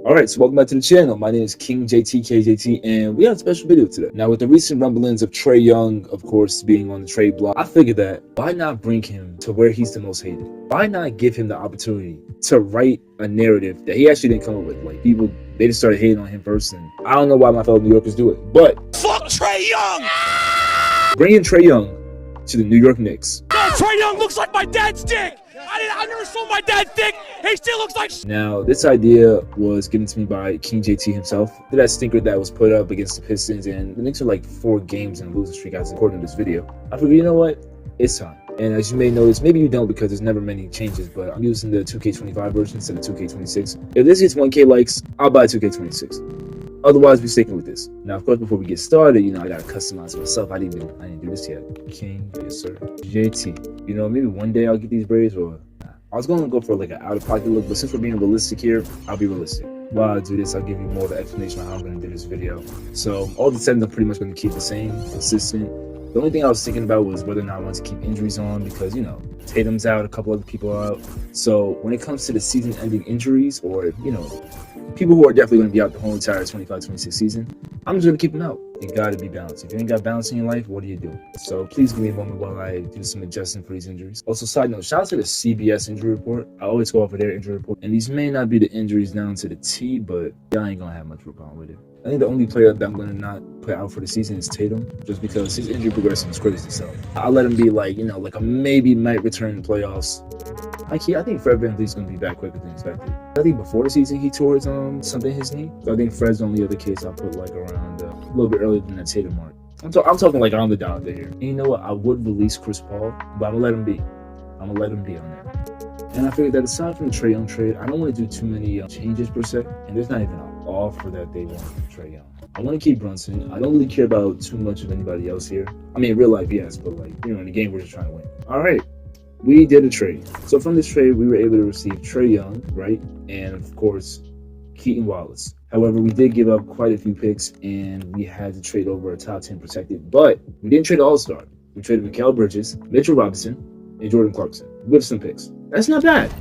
Alright, so welcome back to the channel. My name is King Jay.T, KJT, and we have a special video today. Now, with the recent rumblings of Trae Young, of course, being on the trade block, I figured that why not bring him to where he's the most hated? Why not give him the opportunity to write a narrative that he actually didn't come up with? Like, people, they just started hating on him first, and I don't know why my fellow New Yorkers do it, but fuck Trae Young! Bringing Trae Young to the New York Knicks. No, Trae Young looks like my dad's dick! I never saw my dad's dick! He still looks like Now, this idea was given to me by King Jay.T himself. That stinker that was put up against the Pistons, and the Knicks are like 4 games in a losing streak as according to this video. I figured, you know what? It's time. And as you may notice, maybe you don't because there's never many changes, but I'm using the 2K25 version instead of 2K26. If this gets 1K likes, I'll buy 2K26. Otherwise, we're sticking with this. Now, of course, before we get started, I gotta customize myself. I didn't do this yet. King, yes sir. Jay.T. Maybe one day I'll get these braids, or I was gonna go for like an out-of-pocket look, but since we're being realistic here, I'll be realistic. While I do this, I'll give you more of the explanation on how I'm gonna do this video. So all the settings I'm pretty much gonna keep the same, consistent. The only thing I was thinking about was whether or not I want to keep injuries on because, Tatum's out, a couple other people are out. So when it comes to the season-ending injuries or, people who are definitely going to be out the whole entire 25-26 season, I'm just going to keep them out. You got to be balanced. If you ain't got balance in your life, what do you do? So please give me a moment while I do some adjusting for these injuries. Also, side note, shout out to the CBS injury report. I always go off of their injury report. And these may not be the injuries down to the T, but y'all ain't going to have much of a problem with it. I think the only player that I'm going to not put out for the season is Tatum, just because his injury progression is crazy. So I'll let him be like, like a maybe might return in the playoffs. I think Fred VanVleet's going to be back quicker than expected. I think before the season he tore something in his knee. So I think Fred's the only other case I'll put like around a little bit earlier than that Tatum mark. I'm talking like on the dot there. And you know what? I would release Chris Paul, but I'm going to let him be. I'm going to let him be on there. And I figured that aside from the Trae Young trade, I don't want to do too many changes per se. And there's not even an offer that they want from Trae Young. I want to keep Brunson. I don't really care about too much of anybody else here. I mean, in real life, yes, but in the game, we're just trying to win. All right. We did a trade. So from this trade, we were able to receive Trae Young, right? And of course, Keaton Wallace. However, we did give up quite a few picks and we had to trade over a top 10 protected, but we didn't trade all-star. We traded Mikal Bridges, Mitchell Robinson, and Jordan Clarkson with some picks. That's not bad.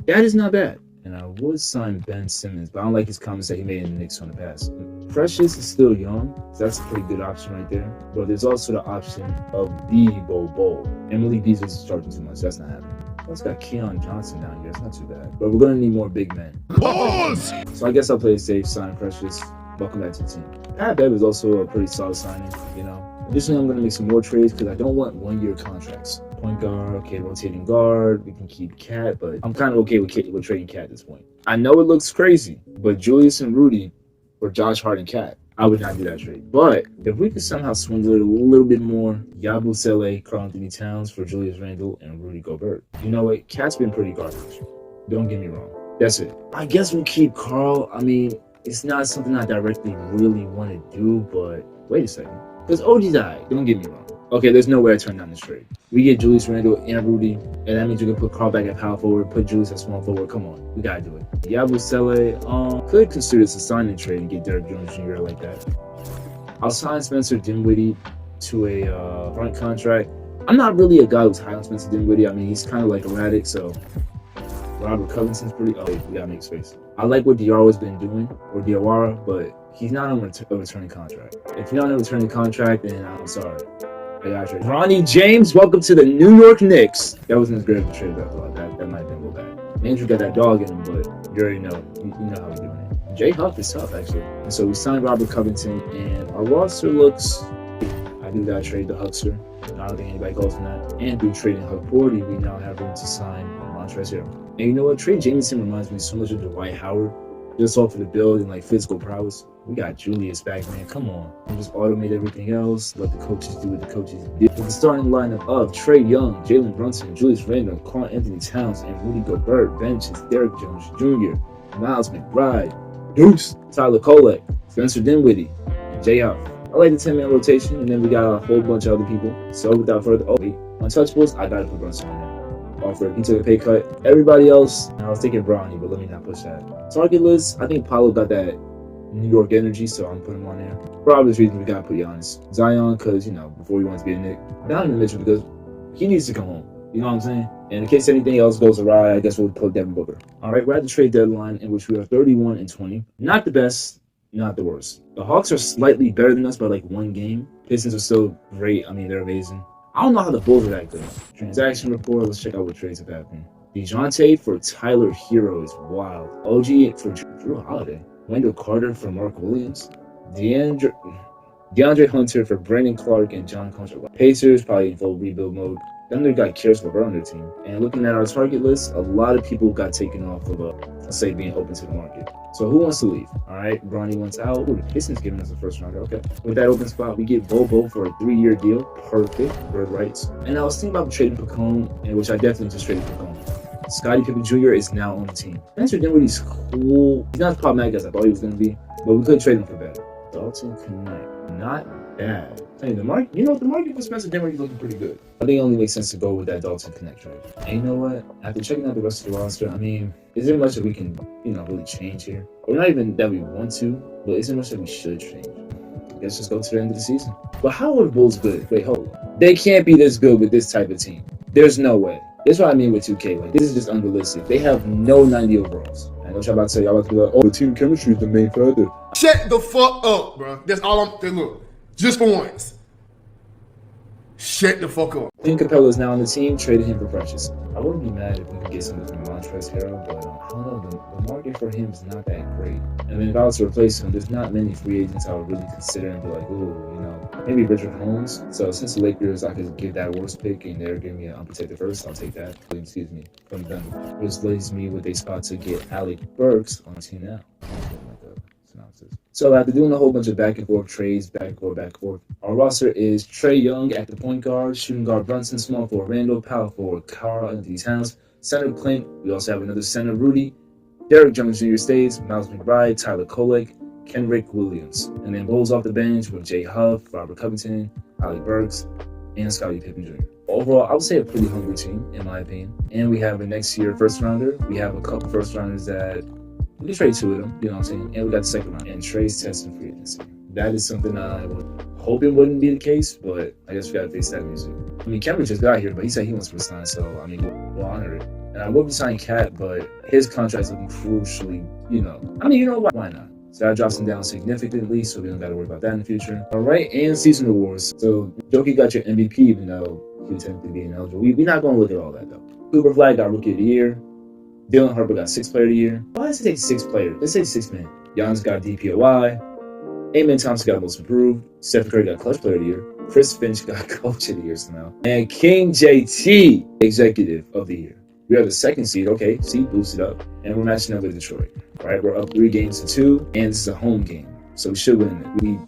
That is not bad. And I would sign Ben Simmons, but I don't like his comments that he made in the Knicks on the past. Precious is still young, so that's a pretty good option right there. But there's also the option of the Bowl. Emily Beasley is charging too much, so that's not happening. Let's got Keon Johnson down here, it's not too bad. But we're gonna need more big men. Pause! So I guess I'll play it safe, sign Precious. Welcome back to the team. Pat Bev is also a pretty solid signing, Additionally, I'm gonna make some more trades because I don't want 1-year contracts. Point guard, okay, rotating guard, we can keep Cat, but I'm kind of okay with trading Cat at this point. I know it looks crazy, but Julius and Rudy or Josh Hart and Cat, I would not do that trade. But if we could somehow swindle it a little bit more, Yabusele, Karl-Anthony Towns for Julius Randle and Rudy Gobert. You know what? Cat's been pretty garbage. Don't get me wrong. That's it. I guess we'll keep Carl. I mean, it's not something I directly really want to do, but wait a second. Because OG died. Don't get me wrong. Okay, there's no way I turn down this trade. We get Julius Randle and Rudy, and that means you can put Carl back at power forward, put Julius at small forward. Come on, we gotta do it. Yabusele, could consider this a signing trade and get Derrick Jones Jr. like that. I'll sign Spencer Dinwiddie to a front contract. I'm not really a guy who's high on Spencer Dinwiddie. I mean, he's kind of like erratic, so Robert Covington's pretty. Oh, we gotta make space. I like what Diarra's been doing, or Diarra, but he's not on a returning contract. If you're not on a returning contract, then I'm sorry. Ronnie James, welcome to the New York Knicks. That wasn't as great of a trade as I thought. That might have been a little bad. Andrew got that dog in him, but you already know. You know how we're doing it. Jay Huff is tough, actually. And so we signed Robert Covington, and our roster looks. I do gotta trade the Huckster. I don't think anybody calls him that. And through trading Huck Porty, we now have room to sign Montrezl Harrell. And you know what? Trey Jamison reminds me so much of Dwight Howard. Just off of the build and physical prowess. We got Julius back, man. Come on. We just automate everything else. Let the coaches do what the coaches do. With the starting lineup of Trae Young, Jalen Brunson, Julius Randle, Karl-Anthony Towns, and Rudy Gobert. Benches, Derrick Jones Jr., Miles McBride, Deuce, Tyler Kolek, Spencer Dinwiddie, and Jay Huff. I like the 10-man rotation, and then we got a whole bunch of other people. So without further untouchables, I gotta put Brunson on there. He took a pay cut. Everybody else, I was thinking Bronny, but let me not push that. Target list, I think Paolo got that New York energy, so I'm putting him on there. For obvious reasons, we gotta put Giannis. Zion, because, before he wants to be a Knick. Donovan Mitchell, because he needs to come home. You know what I'm saying? And in case anything else goes awry, I guess we'll put Devin Booker. All right, we're at the trade deadline in which we are 31-20. Not the best, not the worst. The Hawks are slightly better than us by like 1 game. Pistons are still great. I mean, they're amazing. I don't know how the Bulls are that good. Transaction report. Let's check out what trades have happened. Jay.T for Tyler Hero is wild. OG for Drew Holiday. Wendell Carter for Mark Williams. DeAndre Hunter for Brandon Clark and John Contra. Pacers probably in full rebuild mode. Then they got Karis LeVert on their team. And looking at our target list, a lot of people got taken off of, let's say, being open to the market. So who wants to leave? All right, Bronny wants out. Ooh, the Pistons giving us a first rounder. Okay. With that open spot, we get Bobo for a 3-year deal. Perfect. Bird rights. And I was thinking about trading Pacone, which I definitely just traded Pacone. Scottie Pippen Jr. is now on the team. Spencer Dinwiddie's cool. He's not as problematic as I thought he was going to be, but we could trade him for better. Dalton Connect. Not bad. Hey, the market for Spencer Dinwiddie looking pretty good. I think it only makes sense to go with that Dalton Connect trade. And you know what? After checking out the rest of the roster, I mean, is there much that we can, really change here? Or not even that we want to, but is there much that we should change? I guess just go to the end of the season. But how are the Bulls good? Wait, hold on. They can't be this good with this type of team. There's no way. That's what I mean with 2K. Like, this is just unrealistic. They have no 90 overalls. I know what y'all about to say. Y'all about to be like, oh, the team chemistry is the main factor. Shut the fuck up, bro. That's all look, just for once. Shut the fuck up. Clint Capella is now on the team, traded him for Precious. I wouldn't be mad if we could get something from Montrezl Harrell, but I don't know, the market for him is not that great. And then if I was to replace him, there's not many free agents I would really consider and be like, ooh, maybe Richard Holmes. So since the Lakers, I could give that worst pick and they're giving me an unprotected first, I'll take that. Excuse me, from them. Which leaves me with a spot to get Alec Burks on the team now. So after doing a whole bunch of back and forth trades, back and forth, our roster is Trae Young at the point guard, shooting guard Brunson, small forward Randall, power forward Karl-Anthony Towns, center Clint. We also have another center Rudy, Derrick Jones Jr. stays, Miles McBride, Tyler Kolek, Kenrick Williams, and then Bulls off the bench with Jay Huff, Robert Covington, Alec Burks, and Scottie Pippen Jr. Overall, I would say a pretty hungry team, in my opinion. And we have a next year first rounder. We have a couple first rounders that we can trade 2 of them, you know what I'm saying? And we got the second round. And Trae's testing free agency. That is something I would hope it wouldn't be the case, but I guess we got to face that music. I mean, Kevin just got here, but he said he wants to resign, so, I mean, we'll honor it. And I will be signing Cat, but his contract's looking crucially, why not? So that drops him down significantly, so we don't got to worry about that in the future. All right, and season awards. So Jokic got your MVP, even though he was technically being eligible. We're not going to look at all that, though. Cooper Flag got Rookie of the Year. Dylan Harper got 6th Player of the Year. Why does it take 6 players? Let's say 6 men. Giannis got DPOY. Amen Thompson got Most Improved. Stephen Curry got Clutch Player of the Year. Chris Finch got Coach of the Year somehow. And King Jay.T, Executive of the Year. We are the 2nd seed. Okay, seed boosted up. And we're matching up with Detroit. All right, we're up 3-2, and this is a home game. So we should win it. We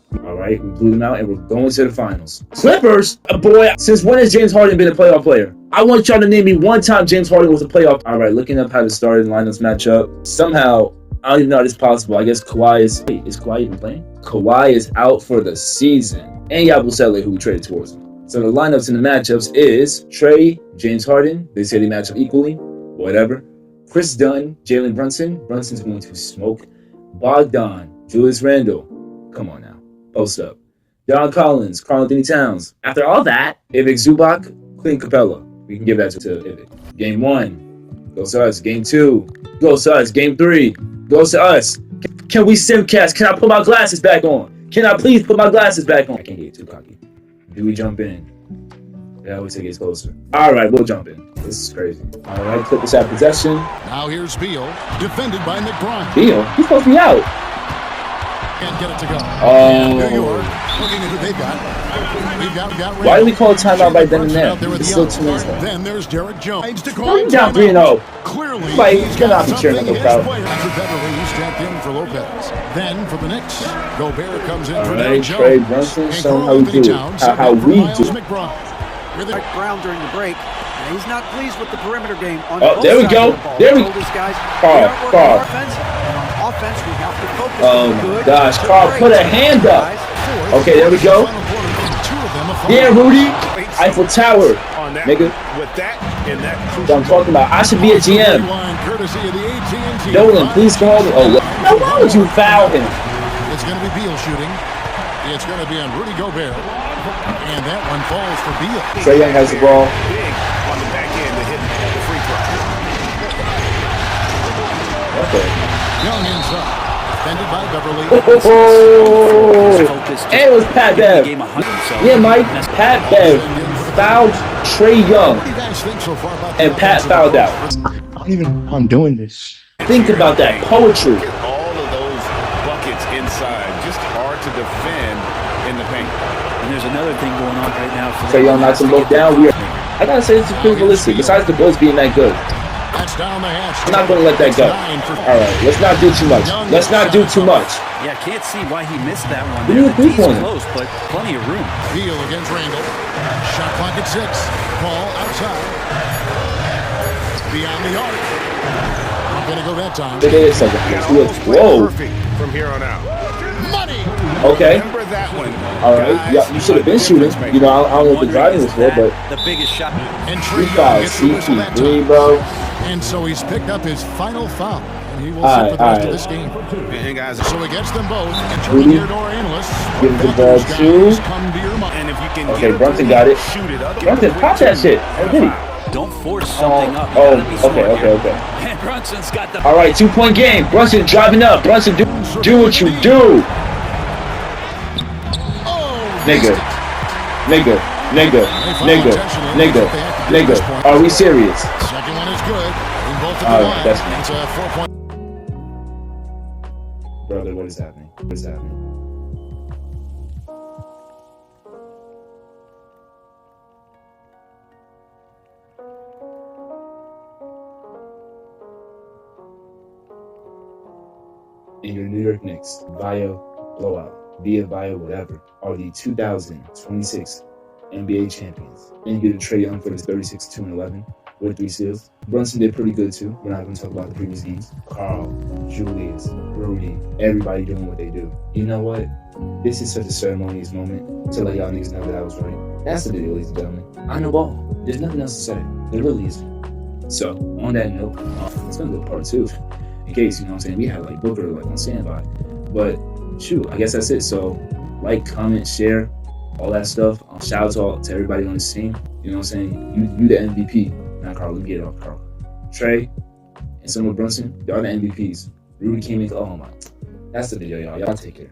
blew them out, and we're going to the finals. Clippers? Boy, since when has James Harden been a playoff player? I want y'all to name me one time James Harden was a playoff. All right, looking up how the starting lineups match up. Somehow, I don't even know how this is possible. I guess Kawhi is... Wait, is Kawhi even playing? Kawhi is out for the season. And Yabusele, who we traded towards him. So the lineups and the matchups is Trae, James Harden. They say they match up equally. Whatever. Chris Dunn, Jalen Brunson. Brunson's going to smoke. Bogdan, Julius Randle. Come on now. Post up. John Collins, Karl-Anthony Towns. After all that, Ivic Zubac, Clint Capella. We can give that to Ivic. Game 1, goes to us. Game 2, goes to us. Game 3, goes to us. Can we simcast? Can I put my glasses back on? Can I please put my glasses back on? I can't get too cocky. Do we jump in? Yeah, we take it closer. All right, we'll jump in. This is crazy. All right, Clippers have possession. Now here's Beal, defended by McBride. Beal? He's supposed to be out. Can't get it to go. Oh. New York, looking at who they've got. Why do we call a timeout right then and there? It's still 2 minutes left. Then there's Derrick Jones. We're down 3-0. Clearly, like, he's gonna be cheering like a crowd. After Beverly, stepped in for Lopez. Then for the Knicks, Gobert comes in for Derrick Jones. Trae, Brunson, show how we do it. How we do it. Ground during the break. And he's not pleased with the perimeter game. On there we go. There we go. Carl. Offense, we have to focus oh my gosh, Carl, put a hand up. Okay, there we go. Yeah, Rudy. Eiffel Tower, nigga. With that and that. What I'm talking about. I should be a GM. Nolan, please call me. Oh, now why would you foul him? It's going to be Beal shooting. It's going to be on Rudy Gobert. And that one falls for Beal. Trae Young has the ball. Big on the back end to hit Okay. Young inside. Defended by Beverly. Oh, and it was Pat Bev. Yeah, Mike. Pat Bev fouled Trae Young, What do you guys think so far about the and Pat offensive fouled out. I don't even know how I'm doing this. Think about that poetry. All of those buckets inside, just hard to defend in the paint. And there's another thing going on right now. Trae Young knocks them both down. I gotta say, this is pretty realistic. Besides the Bulls being that good, That's down the hash. I'm not gonna let that go. All right, let's not do too much. Let's not do too much. Yeah, can't see why he missed that one. What do you The think D's on it? close, but plenty of room. Deal against Randall. Shot clock at 6. Ball outside. Beyond the arc. Not gonna go that time. Wait a second. Whoa. Perfect from here on out. Money. Okay. Remember that one. All right. Yeah, you should have been shooting. You know, I don't know what the driving was for, but The biggest shot. And 3 Trae Young fouls, gets the whistle that CP3, time. bro. And so he's picked up his final foul. And he will All sit for the right, rest all of this game. And guys, So against them both, and Rudy. turning your door analysts. Give the what ball those to- guys come to your mind. and if you can Okay, get a Brunson three, got it. shoot it up. Brunson, pop that shit. Oh, did he? Don't force something up. You Oh, gotta be smart okay, here. okay. And Brunson's got the. All right, 2-point game. Brunson driving up. Brunson, do what you do. Oh, Nigga. Nigga. Nigga. Nigga. Nigga. Nigga. Are we serious? Second one is good. In both of the All right, line. that's It's a 4-point. Brother, what is happening? What is happening? In your New York Knicks, bio blowout, via bio whatever, are the 2026 NBA champions. And you get Trae Young for his 36, 2, and 11 with 3 steals. Brunson did pretty good too. We're not going to talk about the previous games. Carl, Julius, Rudy, everybody doing what they do. You know what? This is such a ceremonious moment to let y'all niggas know that I was right. That's the deal, ladies and gentlemen. I know ball. There's nothing else to say. There really isn't. So, on that note, let's go to part 2. In case, you know what I'm saying, we had like Booker like on standby. But shoot, I guess that's it. So like, comment, share, all that stuff. Shout out to everybody on this team. You know what I'm saying? You the MVP. Not Carl, let me get it off Carl. Trae and Brunson, y'all the MVPs. Rudy came in, oh my. That's the video, y'all. Y'all take care.